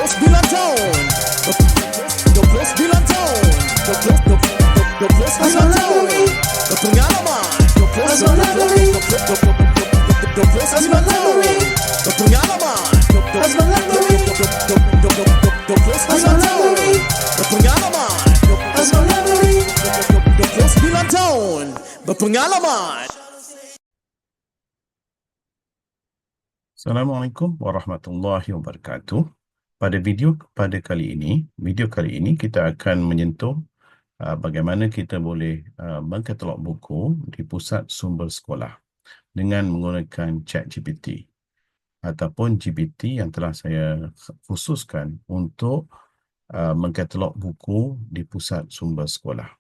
29 tahun. 29 tahun. 29 tahun. Berpengalaman. 29 tahun. Berpengalaman. 29 tahun. Berpengalaman. 29 tahun. Berpengalaman. Assalamualaikum warahmatullahi wabarakatuh. Pada video kali ini kita akan menyentuh bagaimana kita boleh mengkatalog buku di pusat sumber sekolah dengan menggunakan ChatGPT ataupun GPT yang telah saya khususkan untuk mengkatalog buku di pusat sumber sekolah.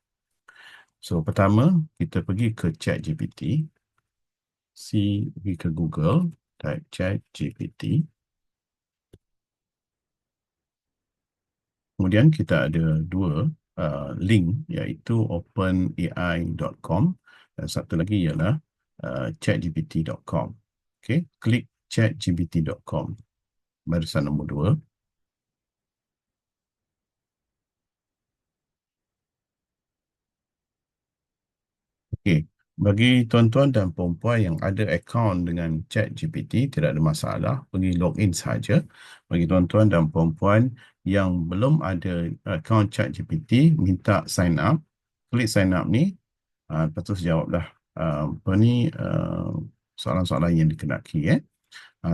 So, pertama kita pergi ke ChatGPT, pergi ke Google, type ChatGPT. Kemudian kita ada dua link, iaitu openai.com dan satu lagi ialah chatgpt.com. Okey, klik chatgpt.com. Barisan nombor 2. Okey, bagi tuan-tuan dan puan-puan yang ada akaun dengan ChatGPT, tidak ada masalah, pergi login saja. Bagi tuan-tuan dan puan-puan yang belum ada akaun ChatGPT, minta sign up. Klik sign up ni, lepas tu jawablah soalan-soalan yang dikenaki.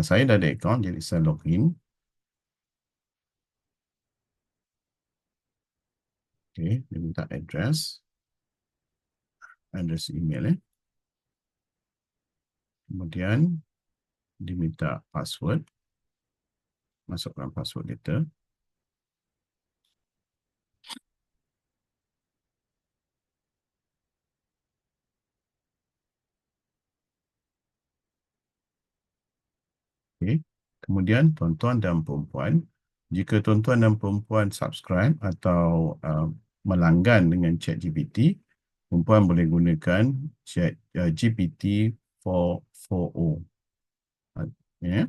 Saya dah ada akaun, jadi saya login. Okey, dia minta address email. Kemudian diminta password. Masukkan password kita. Okay. Kemudian tuan-tuan dan perempuan, jika tuan-tuan dan perempuan subscribe atau melanggan dengan ChatGPT, perempuan boleh gunakan GPT 4.0. Ya.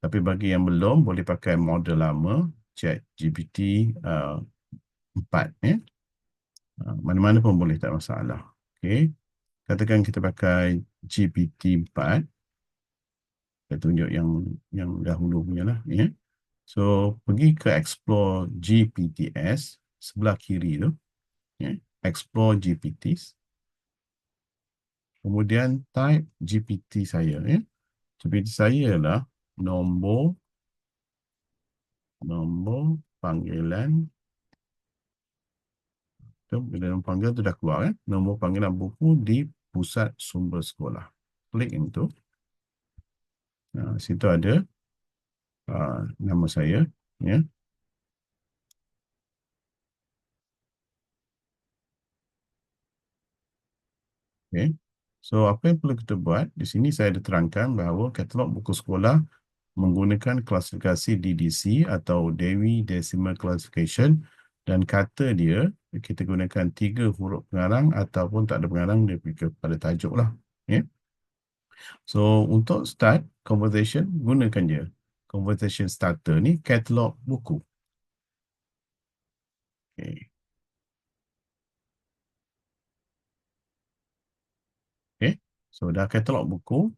Tapi bagi yang belum, boleh pakai model lama, ChatGPT 4. Mana-mana pun boleh, tak masalah. Okay. Katakan kita pakai GPT 4. Saya tunjuk yang dahulu punya lah. So, pergi ke Explore GPTs, sebelah kiri tu. Explore GPTs. Kemudian type GPT saya. GPT saya lah nombor panggilan. Bila nombor panggilan tu dah keluar. Nombor panggilan buku di pusat sumber sekolah. Klik itu. Situ ada nama saya. Okay. So, apa yang perlu kita buat? Di sini saya ada terangkan bahawa katalog buku sekolah menggunakan klasifikasi DDC atau Dewey Decimal Classification, dan kata dia, kita gunakan 3 huruf pengarang ataupun tak ada pengarang, dia pergi kepada tajuk lah. So, untuk start conversation, gunakan dia. Conversation starter ni katalog buku. Okay. Okay. So, dah katalog buku.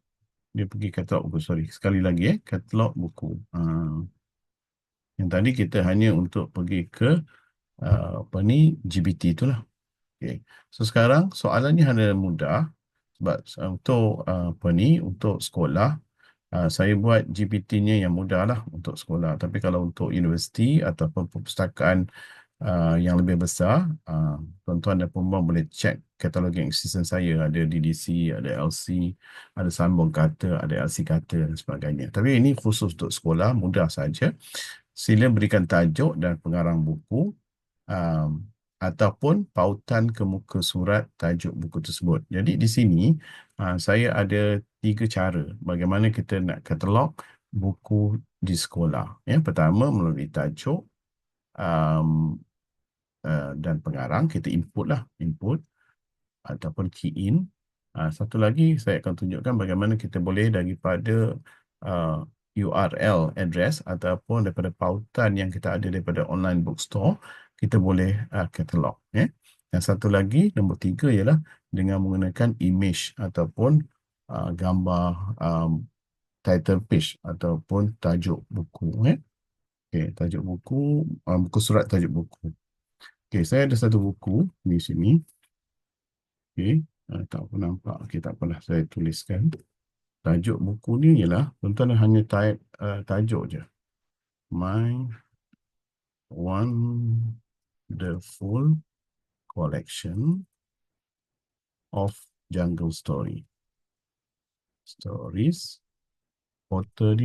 Dia pergi katalog buku, sekali lagi katalog buku. Yang tadi kita hanya untuk pergi ke GPT itulah. Okay. So sekarang soalannya hanya mudah sebab untuk sekolah saya buat GPT-nya yang mudah lah untuk sekolah. Tapi kalau untuk universiti ataupun perpustakaan yang lebih besar, tuan-tuan dan puan-puan boleh check cataloging assistant saya. Ada DDC, ada LC, ada sambung kata, ada LC kata dan sebagainya. Tapi ini khusus untuk sekolah, mudah saja. Sila berikan tajuk dan pengarang buku ataupun pautan ke muka surat tajuk buku tersebut. Jadi di sini saya ada 3 cara bagaimana kita nak katalog buku di sekolah. Yang pertama, melalui tajuk dan pengarang, kita input ataupun key in. Satu lagi saya akan tunjukkan bagaimana kita boleh daripada URL address ataupun daripada pautan yang kita ada daripada online bookstore, kita boleh katalog. Yang satu lagi, nombor 3 ialah dengan menggunakan image ataupun gambar title page ataupun tajuk buku. Okey, tajuk buku, buku surat tajuk buku. Okey, saya ada satu buku di sini. Okey, tak apa nampak. Okey, tak apalah, saya tuliskan. Tajuk buku ni ialah, tuan-tuan hanya type tajuk je. My Wonderful Collection of Jungle Story. Stories. Author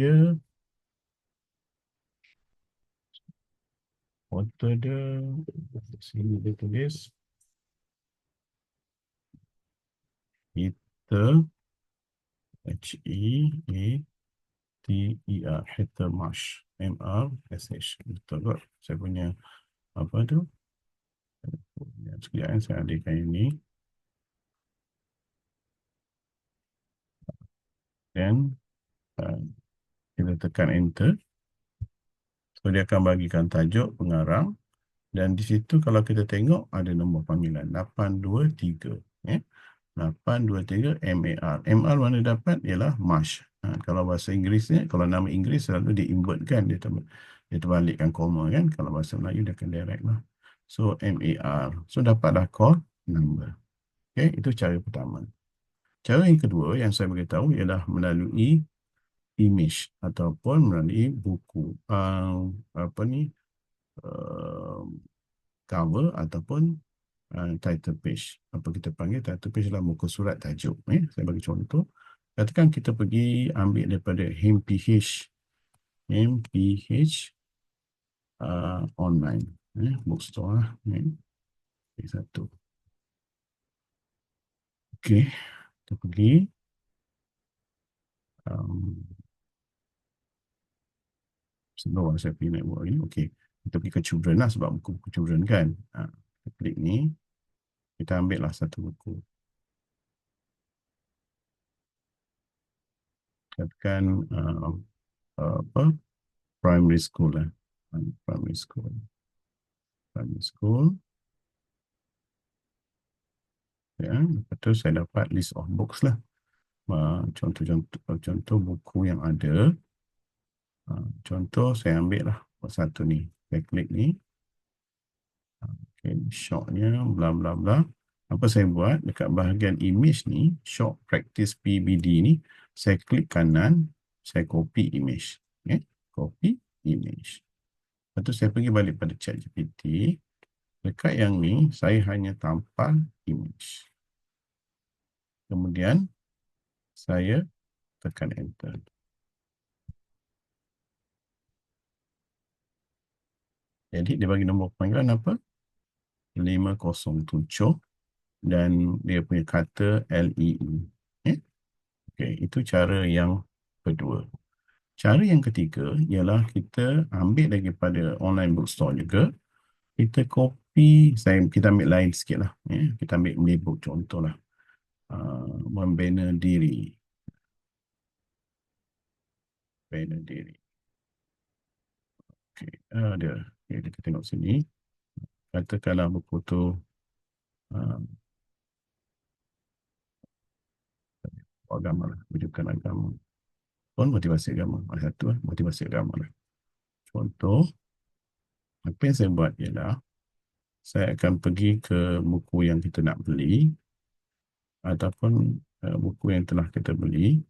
dia, sini dia tulis. Peter, Heather, Heather Marsh, M-R-S-H. Betul tak? Saya punya, apa tu? Sekejap, saya adakan ini. Dan kita tekan enter. So, dia akan bagikan tajuk, pengarang. Dan di situ kalau kita tengok ada nombor panggilan 823. 823 MAR. MR mana dapat ialah Marsh. Kalau bahasa Inggerisnya, kalau nama Inggeris selalu di-invertkan, dia terbalikkan koma kan. Kalau bahasa Melayu dia akan direct lah. So MAR. So dapatlah code number. Okay, itu cara pertama. Cara yang kedua yang saya beritahu ialah melalui image ataupun melalui buku. Cover ataupun title page. Apa kita panggil title page adalah muka surat tajuk. Saya bagi contoh. Katakan kita pergi ambil daripada MPH online. Bookstore lah. Satu. Okey. Kita pergi. Sebelum saya pergi nak buat ini. Okey. Kita pergi ke children lah sebab buku-buku children kan. Kita klik ni. Kita ambil lah satu buku. Katakan apa? Primary school lah. Primary school. Ya, lepas tu saya dapat list of books lah. Contoh buku yang ada. Contoh saya ambil lah satu ni. Saya klik ni. Okay, shortnya bla bla bla. Apa saya buat dekat bahagian image ni, short practice PBD ni, saya klik kanan, saya copy image. Okay, copy image. Lepas tu saya pergi balik pada ChatGPT. Dekat yang ni, saya hanya tampal image. Kemudian, saya tekan enter. Jadi, dia bagi nombor panggilan apa? 507 dan dia punya kata LEE. Okey, itu cara yang kedua. Cara yang ketiga ialah kita ambil daripada online bookstore juga. Kita copy, kita ambil lain sikit lah. Kita ambil book contoh lah. Membina diri. Bina diri. Okey, ada. Okay, kita tengok sini. Katakanlah buku tu agama lah, rujukan agama. Pun motivasi agama. Ada satu lah, motivasi agama lah. Contoh, apa yang saya buat ialah, saya akan pergi ke buku yang kita nak beli ataupun buku yang telah kita beli.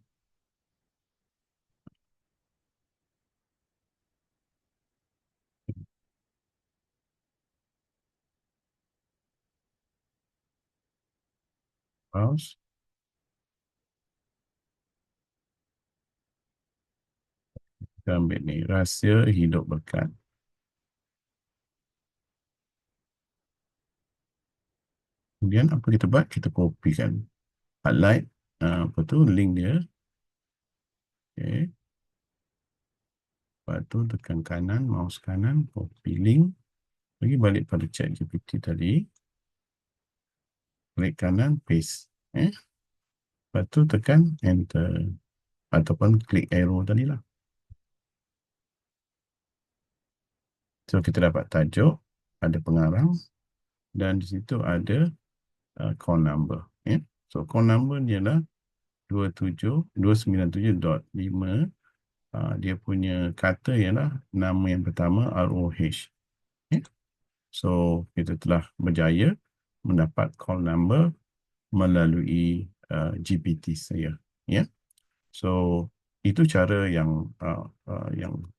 Pause. Kita ambil ni, Rahsia Hidup Berkat. Kemudian apa kita buat? Kita kopikan. Highlight, apa tu, link dia. Okay. Lepas tu tekan kanan, mouse kanan, copy link. Pergi balik pada ChatGPT tadi. Klik kanan, paste. Lepas tu tekan enter. Ataupun klik arrow tadi lah. So, kita dapat tajuk, ada pengarang, dan di situ ada call number. Ya. So, call number dia adalah 297.5. Dia punya kata ialah nama yang pertama ROH. Ya. So, kita telah berjaya mendapat call number melalui GPT saya. Ya. So, itu cara yang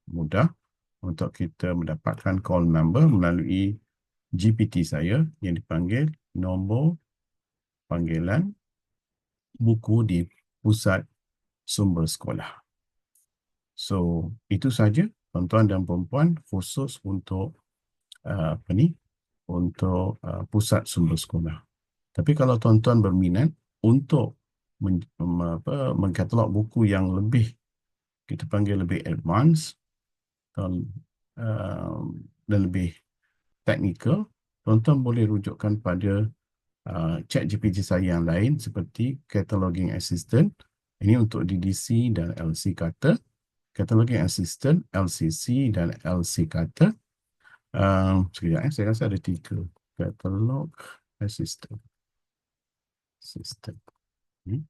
mudah untuk kita mendapatkan call number melalui GPT saya yang dipanggil nombor panggilan buku di pusat sumber sekolah. So, itu saja tuan-tuan dan puan-puan khusus untuk untuk pusat sumber sekolah. Tapi kalau tuan-tuan berminat untuk mengkatalog buku yang lebih, kita panggil lebih advance dan lebih teknikal, tuan-tuan boleh rujukkan pada ChatGPT saya yang lain seperti Cataloging Assistant. Ini untuk DDC dan LC Kata. Cataloging Assistant, LCC dan LC Kata. Sekejap, saya rasa ada 3. Catalog Assistant. Assistant. Okay.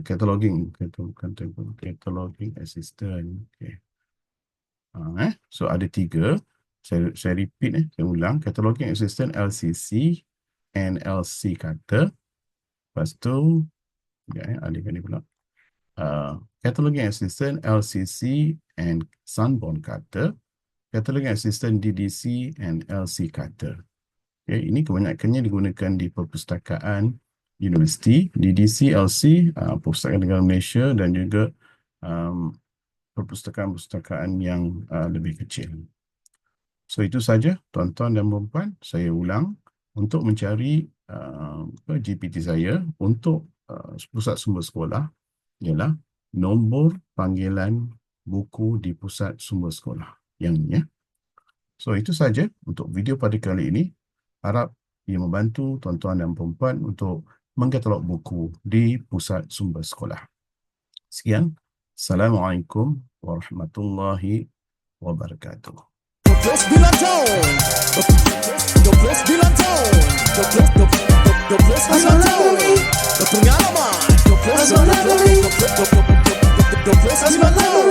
Cataloging Assistant. Okay. So ada 3. Saya repeat, saya ulang. Cataloging Assistant, LCC and LC Kata. Lepas tu, alihkan ni pula. Cataloging Assistant, LCC and Sanborn Kata. Cataloging Assistant, DDC and LC Kata. Okay, ini kebanyakannya digunakan di perpustakaan universiti, DDC, LC, Perpustakaan Negara Malaysia dan juga perpustakaan-perpustakaan yang lebih kecil. So, itu saja tuan-tuan dan puan-puan. Saya ulang, untuk mencari GPT saya untuk pusat sumber sekolah ialah nombor panggilan buku di pusat sumber sekolah. Yang ini, ya. So, itu saja untuk video pada kali ini. Harap ia membantu tuan-tuan dan puan-puan untuk mengkatalog buku di pusat sumber sekolah. Sekian. Assalamualaikum warahmatullahi wabarakatuh. Plus Bilan Town. The Plus Bilan Town. The Plus Bilan Town. The pengalaman. The Plus Bilan Town.